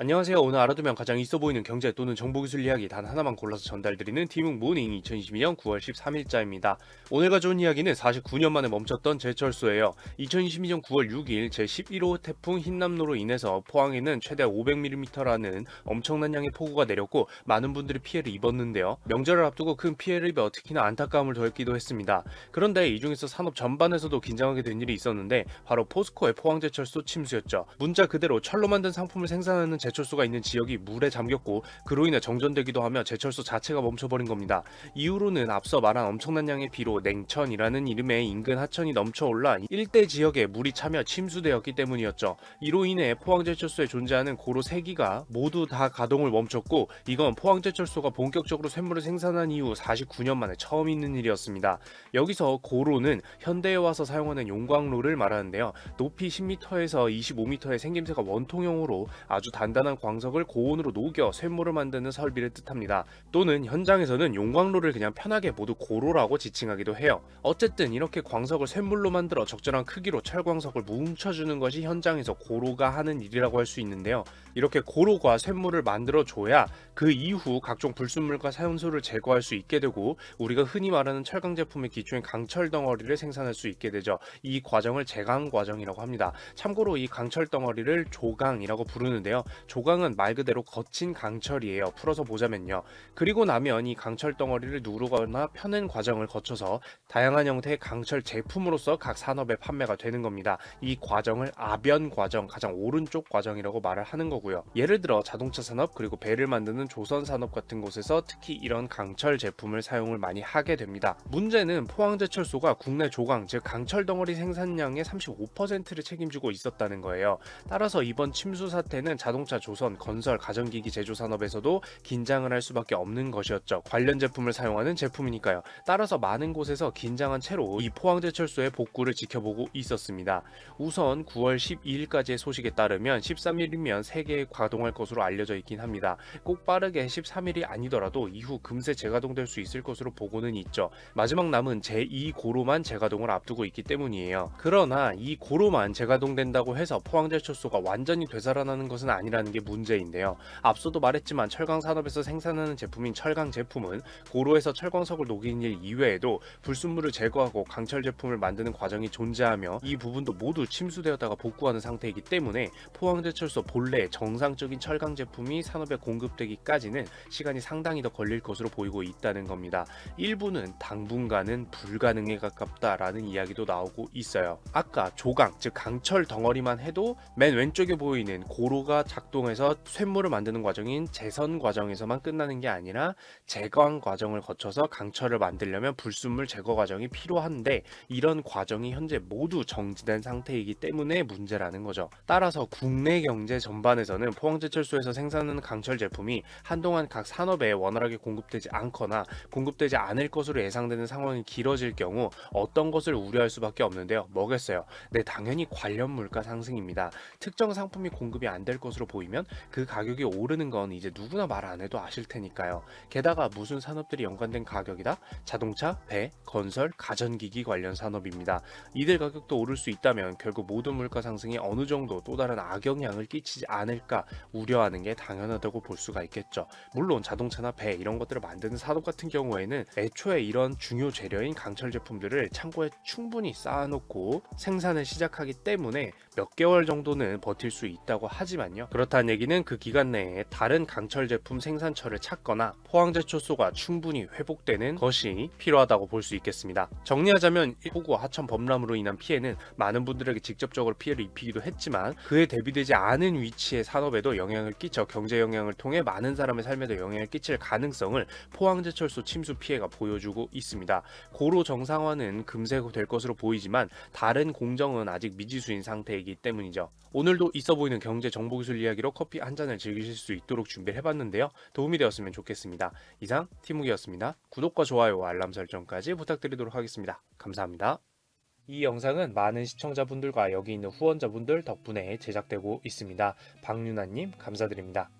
안녕하세요. 오늘 알아두면 가장 있어 보이는 경제 또는 정보기술 이야기 단 하나만 골라서 전달드리는 티묵 모닝 2022년 9월 13일자입니다. 오늘 가져온 이야기는 49년 만에 멈췄던 제철소예요. 2022년 9월 6일 제11호 태풍 흰남노로 인해서 포항에는 최대 500mm라는 엄청난 양의 폭우가 내렸고 많은 분들이 피해를 입었는데요. 명절을 앞두고 큰 피해를 입어 특히나 안타까움을 더했기도 했습니다. 그런데 이 중에서 산업 전반에서도 긴장하게 된 일이 있었는데 바로 포스코의 포항제철소 침수였죠. 문자 그대로 철로 만든 상품을 생산하는 제철소가 있는 지역이 물에 잠겼고 그로 인해 정전되기도 하며 제철소 자체가 멈춰버린 겁니다. 이후로는 앞서 말한 엄청난 양의 비로 냉천이라는 이름의 인근 하천이 넘쳐올라 일대 지역에 물이 차며 침수되었기 때문이었죠. 이로 인해 포항제철소에 존재하는 고로 3기가 모두 다 가동을 멈췄고 이건 포항제철소가 본격적으로 쇳물을 생산한 이후 49년 만에 처음 있는 일이었습니다. 여기서 고로는 현대에 와서 사용하는 용광로를 말하는데요. 높이 10m에서 25m의 생김새가 원통형으로 아주 단단한 광석을 고온으로 녹여 쇳물을 만드는 설비를 뜻합니다. 또는 현장에서는 용광로를 그냥 편하게 모두 고로라고 지칭하기도 해요. 어쨌든 이렇게 광석을 쇳물로 만들어 적절한 크기로 철광석을 뭉쳐주는 것이 현장에서 고로가 하는 일이라고 할 수 있는데요. 이렇게 고로가 쇳물을 만들어 줘야 그 이후 각종 불순물과 산소를 제거할 수 있게 되고 우리가 흔히 말하는 철강 제품의 기초인 강철 덩어리를 생산할 수 있게 되죠. 이 과정을 제강 과정이라고 합니다. 참고로 이 강철 덩어리를 조강이라고 부르는데요. 조강은 말 그대로 거친 강철이에요. 풀어서 보자면요. 그리고 나면 이 강철 덩어리를 누르거나 펴는 과정을 거쳐서 다양한 형태의 강철 제품으로서 각 산업에 판매가 되는 겁니다. 이 과정을 아변 과정, 가장 오른쪽 과정이라고 말을 하는 거고요. 예를 들어 자동차 산업 그리고 배를 만드는 조선 산업 같은 곳에서 특히 이런 강철 제품을 사용을 많이 하게 됩니다. 문제는 포항제철소가 국내 조강, 즉 강철 덩어리 생산량의 35%를 책임지고 있었다는 거예요. 따라서 이번 침수 사태는 자동차, 조선, 건설, 가전기기 제조 산업에서도 긴장을 할 수밖에 없는 것이었죠. 관련 제품을 사용하는 제품이니까요. 따라서 많은 곳에서 긴장한 채로 이 포항제철소의 복구를 지켜보고 있었습니다. 우선 9월 12일까지의 소식에 따르면 13일이면 3개 가동할 것으로 알려져 있긴 합니다. 꼭 빠르게 13일이 아니더라도 이후 금세 재가동될 수 있을 것으로 보고는 있죠. 마지막 남은 제2고로만 재가동을 앞두고 있기 때문이에요. 그러나 이 고로만 재가동된다고 해서 포항제철소가 완전히 되살아나는 것은 아니라는 게 문제인데요. 앞서도 말했지만 철강 산업에서 생산하는 제품인 철강 제품은 고로에서 철광석을 녹이는 일 이외에도 불순물을 제거하고 강철 제품을 만드는 과정이 존재하며 이 부분도 모두 침수되었다가 복구하는 상태이기 때문에 포항제철소 본래 정상적인 철강 제품이 산업에 공급되기까지는 시간이 상당히 더 걸릴 것으로 보이고 있다는 겁니다. 일부는 당분간은 불가능에 가깝다라는 이야기도 나오고 있어요. 아까 조강, 즉 강철 덩어리만 해도 맨 왼쪽에 보이는 고로가 작동해서 쇳물을 만드는 과정인 제선 과정에서만 끝나는 게 아니라 제광 과정을 거쳐서 강철을 만들려면 불순물 제거 과정이 필요한데 이런 과정이 현재 모두 정지된 상태이기 때문에 문제라는 거죠. 따라서 국내 경제 전반에서는 포항제철소에서 생산하는 강철 제품이 한동안 각 산업에 원활하게 공급되지 않거나 공급되지 않을 것으로 예상되는 상황이 길어질 경우 어떤 것을 우려할 수밖에 없는데요. 뭐겠어요? 네, 당연히 관련 물가 상승입니다. 특정 상품이 공급이 안 될 것으로 보이면 그 가격이 오르는 건 이제 누구나 말 안 해도 아실 테니까요. 게다가 무슨 산업들이 연관된 가격이다? 자동차, 배, 건설, 가전기기 관련 산업입니다. 이들 가격도 오를 수 있다면 결국 모든 물가 상승이 어느 정도 또 다른 악영향을 끼치지 않을까 우려하는 게 당연하다고 볼 수가 있겠죠. 물론 자동차나 배 이런 것들을 만드는 산업 같은 경우에는 애초에 이런 중요 재료인 강철 제품들을 창고에 충분히 쌓아놓고 생산을 시작하기 때문에 몇 개월 정도는 버틸 수 있다고 하지만요. 그렇다는 얘기는 그 기간 내에 다른 강철 제품 생산처를 찾거나 포항제철소가 충분히 회복되는 것이 필요하다고 볼 수 있겠습니다. 정리하자면 폭우 하천 범람으로 인한 피해는 많은 분들에게 직접적으로 피해를 입히기도 했지만 그에 대비되지 않은 위치의 산업에도 영향을 끼쳐 경제 영향을 통해 많은 사람의 삶에도 영향을 끼칠 가능성을 포항제철소 침수 피해가 보여주고 있습니다. 고로 정상화는 금세 될 것으로 보이지만 다른 공정은 아직 미지수인 상태이기 때문이죠. 오늘도 있어 보이는 경제 정보기술 이야기로 커피 한 잔을 즐기실 수 있도록 준비를 해봤는데요. 도움이 되었으면 좋겠습니다. 이상 티묵이었습니다. 구독과 좋아요와 알람 설정까지 부탁드리도록 하겠습니다. 감사합니다. 이 영상은 많은 시청자분들과 여기 있는 후원자분들 덕분에 제작되고 있습니다. 박윤아님 감사드립니다.